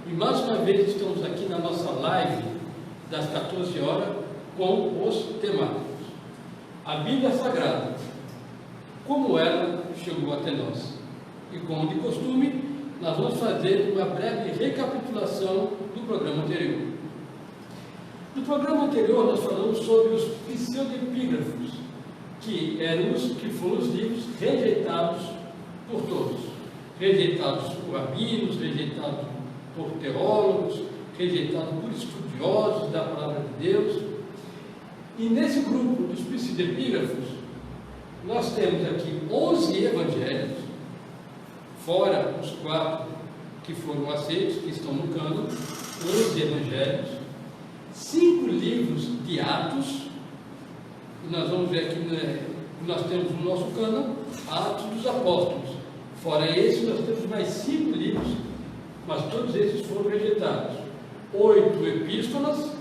E mais uma vez estamos aqui na nossa live das 14 horas com os temáticos. A Bíblia Sagrada, como ela chegou até nós. E como de costume, nós vamos fazer uma breve recapitulação do programa anterior. No programa anterior nós falamos sobre os pseudepígrafos, que foram os livros rejeitados por todos. Rejeitados por rabinos, rejeitados por teólogos, rejeitados por estudiosos da palavra de Deus. E nesse grupo dos pseudepígrafos, nós temos aqui 11 evangelhos, fora os 4 que foram aceitos, que estão no cânon, 11 evangelhos, 5 livros de Atos, e nós vamos ver aqui, nós temos no nosso cânon, Atos dos Apóstolos. Fora esse, nós temos mais 5 livros, mas todos esses foram rejeitados. 8 epístolas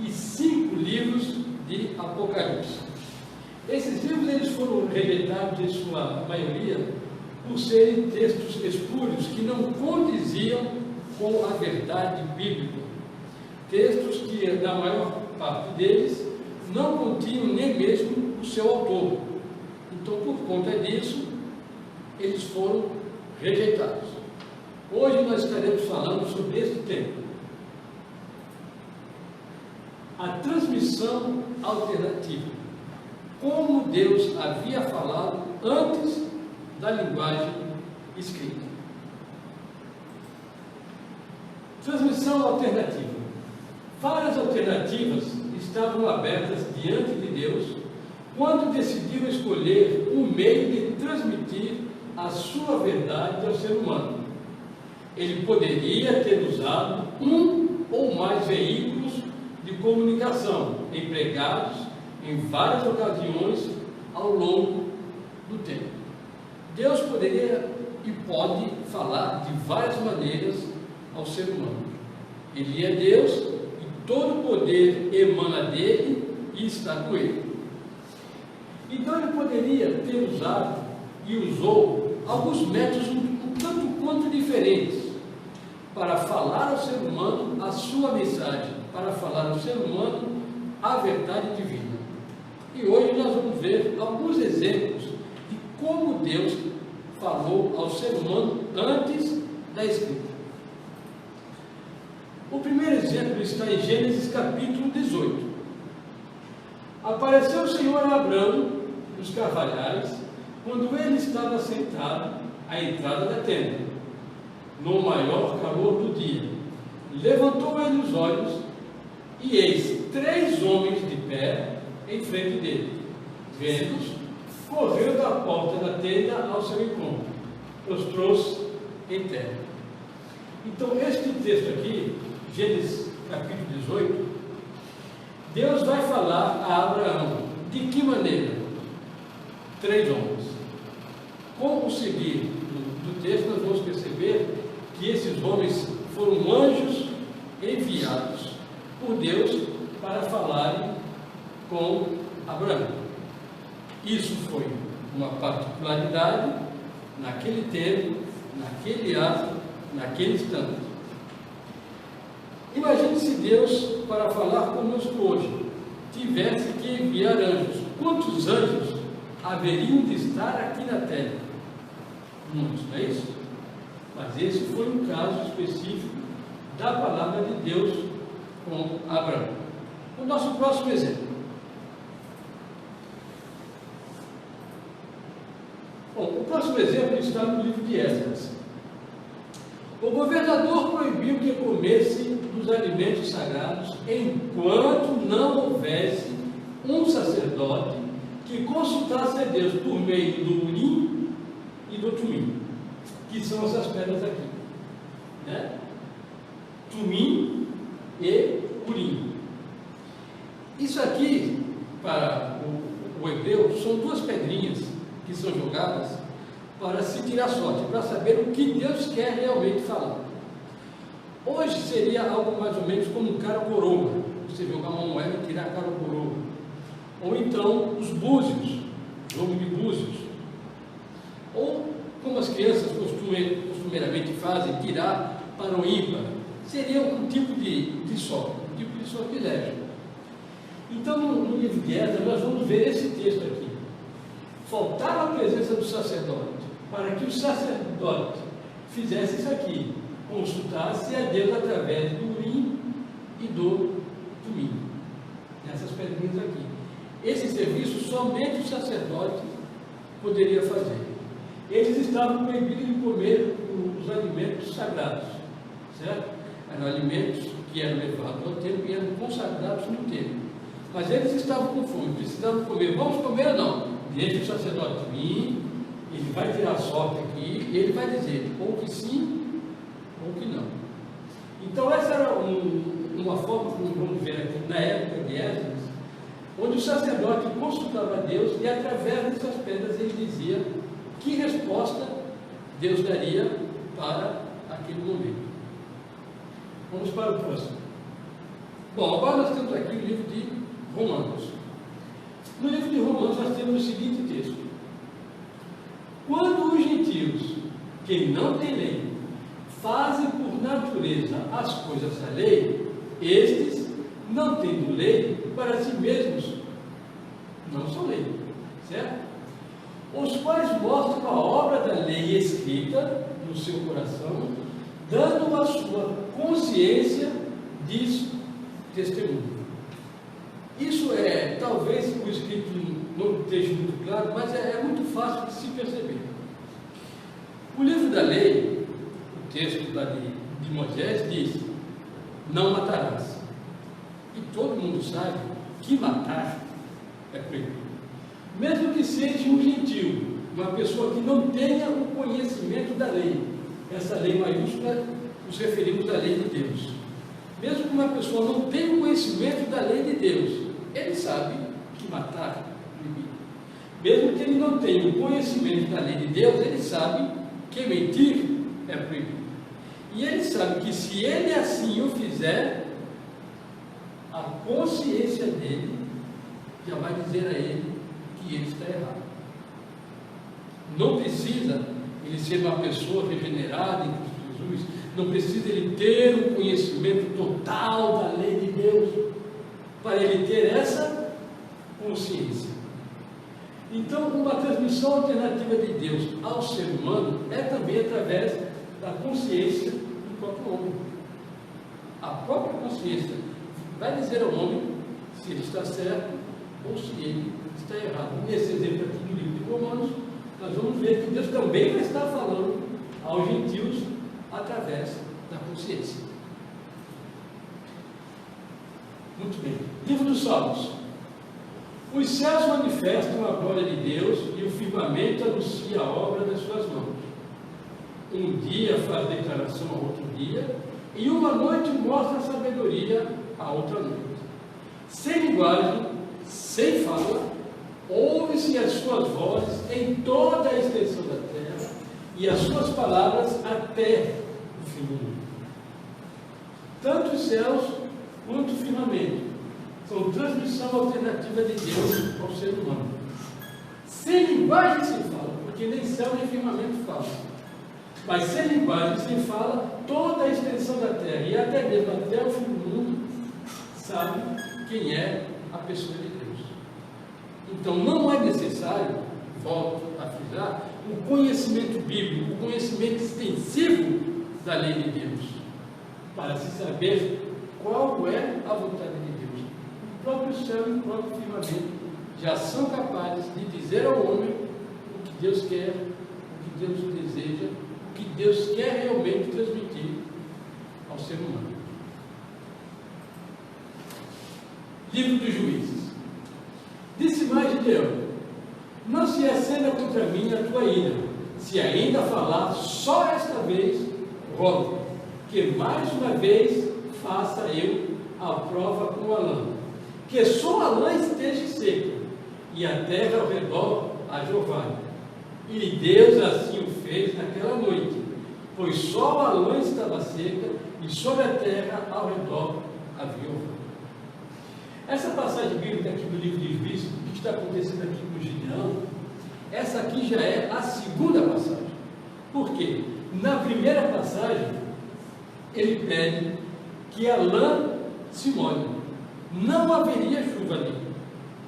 e 5 livros de Apocalipse. Esses livros eles foram rejeitados, em sua maioria, por serem textos espúrios que não condiziam com a verdade bíblica. Textos que, na maior parte deles, não continham nem mesmo o seu autor. Então, por conta disso, eles foram rejeitados. Hoje nós estaremos falando sobre este tema. A transmissão alternativa. Como Deus havia falado antes da linguagem escrita. Transmissão alternativa. Várias alternativas estavam abertas diante de Deus quando decidiu escolher um meio de transmitir a sua verdade ao ser humano. Ele poderia ter usado um ou mais veículos de comunicação empregados em várias ocasiões ao longo do tempo. Deus poderia e pode falar de várias maneiras ao ser humano. Ele é Deus e todo o poder emana dele e está com ele. Então ele poderia ter usado e usou alguns métodos um tanto quanto diferentes para falar ao ser humano a sua mensagem, para falar ao ser humano a verdade divina. E hoje nós vamos ver alguns exemplos de como Deus falou ao ser humano antes da escrita. O primeiro exemplo está em Gênesis capítulo 18. Apareceu o Senhor a Abrão nos carvalhais, quando ele estava sentado à entrada da tenda, no maior calor do dia. Levantou ele os olhos, e eis 3 homens de pé em frente dele. Vendo-os, correu da porta da tenda ao seu encontro, prostrou-se em terra. Então, este texto aqui, Gênesis capítulo 18, Deus vai falar a Abraão. De que maneira? 3 homens. Com o seguir do texto, nós vamos perceber que esses homens foram anjos enviados por Deus para falarem com Abraão. Isso foi uma particularidade naquele tempo, naquele ato, naquele instante. Imagine se Deus, para falar conosco hoje, tivesse que enviar anjos. Quantos anjos haveriam de estar aqui na terra? Muitos, não é isso? Mas esse foi um caso específico da palavra de Deus com Abraão. O nosso próximo exemplo. Bom, o próximo exemplo está no livro de Esdras. O governador proibiu que comesse dos alimentos sagrados enquanto não houvesse um sacerdote que consultasse a Deus por meio do Urim e do Tumim, que são essas pedras aqui, né? Tumim e Urim. Isso aqui, para o hebreu, são 2 pedrinhas que são jogadas para se tirar sorte, para saber o que Deus quer realmente falar. Hoje seria algo mais ou menos como um cara coroa, você jogar uma moeda e tirar a cara coroa. Ou então os búzios, jogo de búzios. Ou como as crianças costumeiramente fazem, tirar para o ímpar, seria um tipo de sortilégio. Então, no livro de Esdras, nós vamos ver esse texto aqui. Faltava a presença do sacerdote, para que o sacerdote fizesse isso aqui, consultasse a Deus através do Urim e do Tumim, nessas pedrinhas aqui. Esse serviço somente o sacerdote poderia fazer. Eles estavam proibidos de comer os alimentos sagrados, certo? Eram alimentos que eram levados ao templo e eram consagrados no templo. Mas eles estavam com fome, precisavam comer. Vamos comer ou não? Deixa o sacerdote vir, ele vai tirar a sorte aqui e ele vai dizer ou que sim ou que não. Então essa era uma forma, como vamos ver aqui, na época de Esdras, onde o sacerdote consultava a Deus e através dessas pedras ele dizia que resposta Deus daria para aquele momento. Vamos para o próximo. Bom, agora nós temos aqui o livro de Romanos. No livro de Romanos nós temos o seguinte texto: quando os gentios, que não têm lei, fazem por natureza as coisas da lei, estes, não tendo lei, para si mesmos não são lei, certo? Os quais mostram a obra da lei escrita no seu coração, dando a sua consciência disso testemunho. Isso talvez o escrito não esteja muito claro, mas é muito fácil de se perceber. O livro da lei, o texto de Moisés diz: não matarás. E todo mundo sabe que matar é proibido. Mesmo que seja um gentio, uma pessoa que não tenha o conhecimento da lei, essa lei maiúscula, nos referimos à lei de Deus. Mesmo que uma pessoa não tenha o conhecimento da lei de Deus, ele sabe que matar é proibido. Mesmo que ele não tenha o conhecimento da lei de Deus, ele sabe que mentir é proibido. E ele sabe que se ele assim o fizer, a consciência dele já vai dizer a ele que ele está errado. Não precisa ele ser uma pessoa regenerada em Cristo Jesus, não precisa ele ter o conhecimento total da lei de Deus para ele ter essa consciência. Então, uma transmissão alternativa de Deus ao ser humano é também através da consciência do próprio homem. A própria consciência vai dizer ao homem se ele está certo ou se ele está errado. Nesse exemplo aqui do livro de Romanos, nós vamos ver que Deus também vai estar falando aos gentios através da consciência. Muito bem. Livro dos Salmos. Os céus manifestam a glória de Deus e o firmamento anuncia a obra das suas mãos. Um dia faz declaração a outro dia, e uma noite mostra a sabedoria a outra noite. Sem linguagem, sem fala, ouve-se as suas vozes em toda a extensão da terra, e as suas palavras até o fim do mundo. Tanto os céus quanto o firmamento são transmissão alternativa de Deus ao ser humano. Sem linguagem sem fala, porque nem céu nem firmamento falam. Mas sem linguagem sem fala, toda a extensão da terra, e até mesmo até o fim do mundo, sabe quem é a pessoa de Deus. Então não é necessário, volto a frisar, o conhecimento bíblico, o conhecimento extensivo da lei de Deus, para se saber qual é a vontade de Deus. O próprio céu e o próprio firmamento já são capazes de dizer ao homem o que Deus quer, o que Deus deseja, o que Deus quer realmente transmitir ao ser humano. Livro dos Juízes. Disse mais Gideão: não se acenda contra mim a tua ira, se ainda falar só esta vez, rogo que mais uma vez faça eu a prova com a lã, que só a lã esteja seca, e a terra ao redor a jorrar. E Deus assim o fez naquela noite, pois só a lã estava seca, e sobre a terra ao redor havia orvalho. Essa passagem bíblica aqui do livro de Juízes, o que está acontecendo aqui com Gideão, essa aqui já é a segunda passagem. Por quê? Na primeira passagem, ele pede que a lã se molhe. Não haveria chuva ali,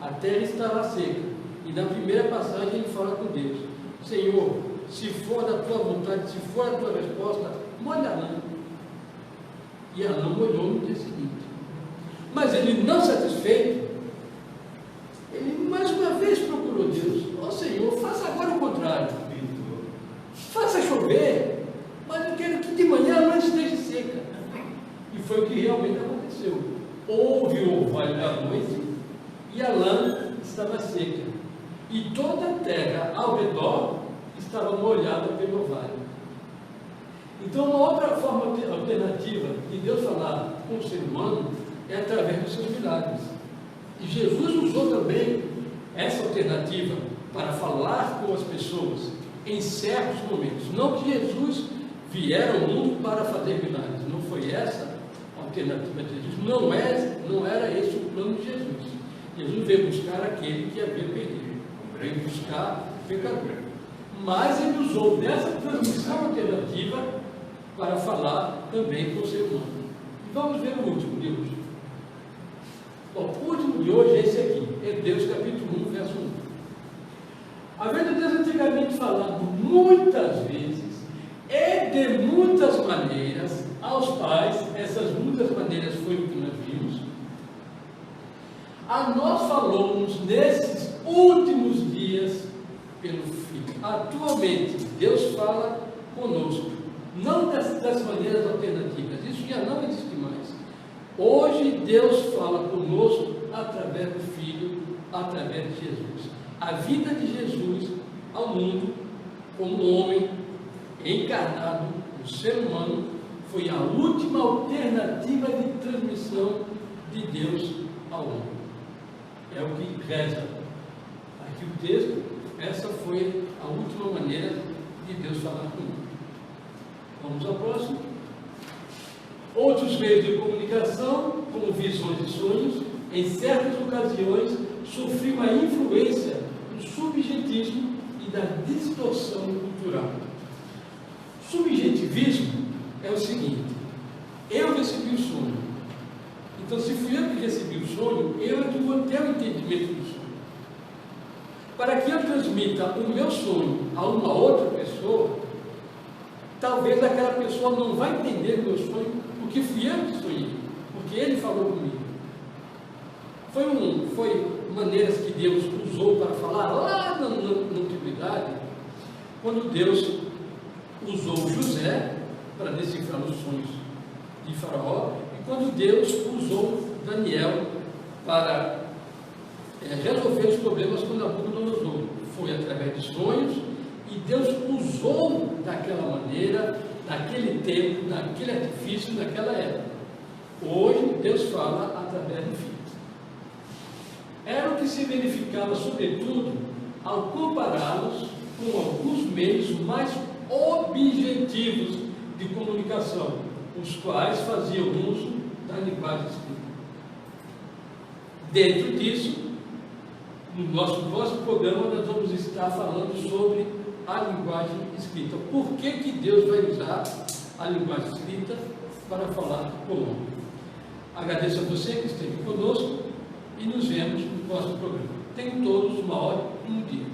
a terra estará seca. E na primeira passagem ele fala com Deus: Senhor, se for da tua vontade, se for a tua resposta, molha a lã. E a lã molhou no dia seguinte. Mas ele, não satisfeito, ele mais uma vez procurou Deus: ó Senhor, faça agora o contrário, faça chover, mas eu quero que de manhã a lã esteja seca. E foi o que realmente aconteceu. Houve o orvalho da noite e a lã estava seca, e toda a terra ao redor estava molhada pelo orvalho. Então, uma outra forma alternativa de Deus falar com o ser humano é através dos seus milagres. E Jesus usou também essa alternativa para falar com as pessoas em certos momentos. Não que Jesus viera ao mundo para fazer milagres, não foi essa a alternativa de Jesus, não era esse o plano de Jesus. Jesus veio buscar aquele que havia perdido, veio buscar o pecador. Mas ele usou dessa transmissão alternativa para falar também com o ser humano. E vamos ver o último de hoje. Bom, o último de hoje é esse aqui, Hebreus capítulo 1, verso 1. Havendo Deus antigamente falado muitas vezes e de muitas maneiras aos pais, essas muitas maneiras foi o que nós vimos, a nós falou-nos nesses últimos dias pelo Filho. Atualmente, Deus fala conosco, não das maneiras alternativas, isso já não existe mais. Hoje, Deus fala conosco através do Filho, através de Jesus. A vida de Jesus ao mundo, como homem, encarnado, o ser humano, foi a última alternativa de transmissão de Deus ao homem. É o que reza aqui o texto. Essa foi a última maneira de Deus falar conosco. Vamos ao próximo. Outros meios de comunicação, como visões e sonhos, em certas ocasiões sofriam a influência do subjetivismo e da distorção cultural. Subjetivismo é o seguinte: eu recebi o sonho, então se fui eu que recebi o sonho, eu é que vou ter o entendimento do sonho. Para que eu transmita o meu sonho a uma outra pessoa, talvez aquela pessoa não vai entender o meu sonho, porque fui eu que sonhei, porque ele falou comigo. Foi maneiras que Deus usou para falar lá na antiguidade, quando Deus usou José para decifrar os sonhos de Faraó, e quando Deus usou Daniel para resolver os problemas com Nabucodonosor. Foi através de sonhos, e Deus usou daquela maneira, naquele tempo, naquele artifício, naquela época. Hoje, Deus fala através do Filho. Era o que se verificava, sobretudo, ao compará-los com alguns meios mais objetivos de comunicação, os quais faziam uso da linguagem escrita. Dentro disso, no nosso próximo programa, nós vamos estar falando sobre a linguagem escrita. Por que Deus vai usar a linguagem escrita para falar com o homem? Agradeço a você que esteve conosco e nos vemos no próximo programa. Tenham todos uma hora e um dia.